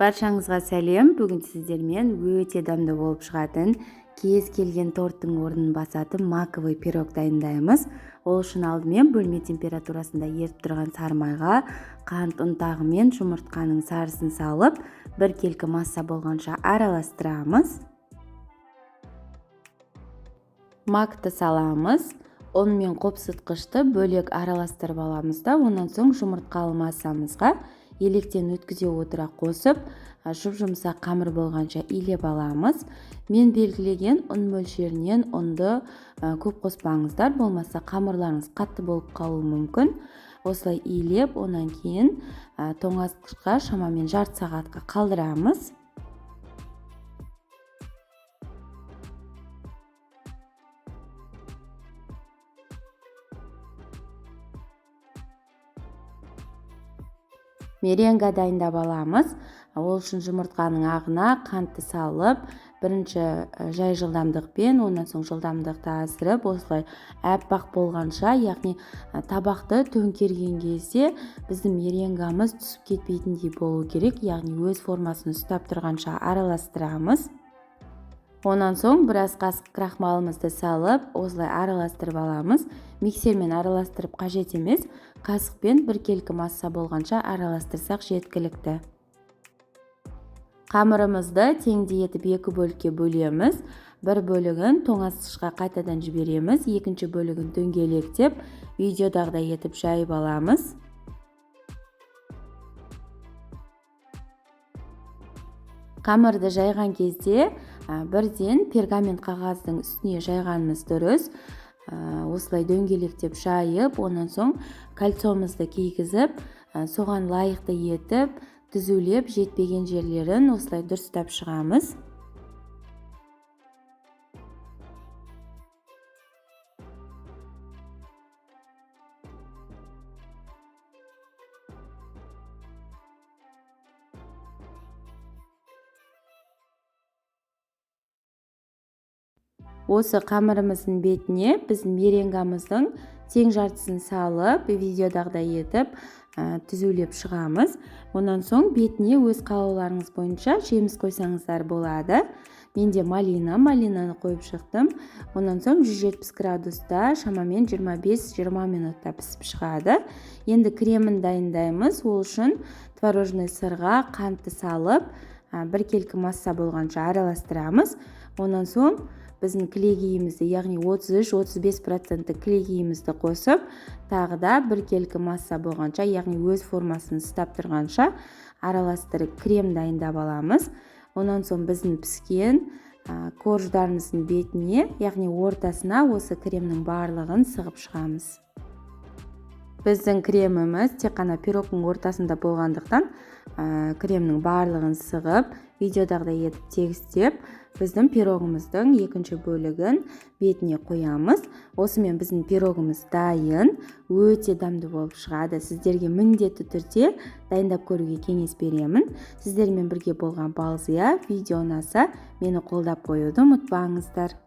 Баршаңызға сәлем. Бүгін сіздермен өте дамды болып шығатын кез келген торттың орнын басатын маковый пирог дайындаймыз. Ол үшін алдымен бөлме температурасында еріп тұрған сары майға қант ұнтағы мен жұмыртқаның сарысын салып, біркелкі масса болғанша араластырамыз. Макты саламыз. Он мен қопсытқышты бөлек араластырып аламыз да, онан соң жұмыртқалы массамызға електен өткізе отыра қосып, жұп-жұмсақ қамыр болғанша илеп аламыз. Мен белгілеген ұн мөлшерінен ұнды көп қоспаңыздар, болмаса қамырларыңыз қатты болып қалуы мүмкін. Осылай илеп, онан кейін тоңазытқышқа шамамен жарты сағатқа қалдырамыз. Меренга дайындап аламыз. Ол үшін жұмыртқаның ағына қантты салып, бірінші жай жылдамдықпен, онан соң жылдамдықты асырып, осылай әппақ болғанша, яғни табақты төңкерген кезде біздің меренгамыз түсіп кетпейтіндей болу керек, яғни өз формасын ұстап тұрғанша араластырамыз. Онан соң біраз қасық крахмалымызды салып, осылай араластырып аламыз. Миксермен араластырып қажет емес, қасықпен біркелкі масса болғанша араластырсақ жеткілікті. Қамырымызды теңдей етіп екі бөлікке бөлеміз. Бір бөлігін тоңазытқышқа қайтадан жібереміз, екінші бөлігін дөңгелектеп, видеодағыдай етіп жайып аламыз. Қамырды жайған кезде бірден пергамент қағаздың үстіне жайғанымыз дұрыс. Осылай дөңгелектеп жайып, онан соң кольцомызды кигізіп, соған лайықты етіп, түзулеп, жетпеген жерлерін осылай дұрыстап шығамыз. Осы қамырымыздың бетіне біз меренгамыздың тең жартысын салып, видеодағыдай етіп, түзулеп шығамыз. Онан соң бетіне өз қалауларыңыз бойынша жеміс қойсаңыздар болады. Менде малинаны қойып шықтым. Онан соң 170 градуста шамамен 25-20 минутта пісіп шығады. Енді кремін дайындаймыз. Ол үшін творожный сырға қантты салып, біркелкі масса болғанша араластырамыз. Онан соң біздің кілегейімізді, яғни 33-35% кілегейімізді қосып, тағы да біркелкі масса болғанша, яғни өз формасын ұстап тұрғанша араластырып крем дайындап аламыз. Онан соң біздің піскен корждарымыздың бетіне, яғни ортасына осы кремнің барлығын сығып шығамыз. Біздің креміміз тек қана пирогтың ортасында болғандықтан, кремнің барлығын сығып, видеодағыдай етіп тегістеп, біздің пирогымыздың екінші бөлігін бетіне қоямыз. Осымен біздің пирогымыз дайын, өте дамды болып шығады. Сіздерге міндетті түрде дайындап көруге кеңес беремін. Сіздермен бірге болған Балзия. Видео ұнаса, мені қолдап қоюды ұмытпаңыздар.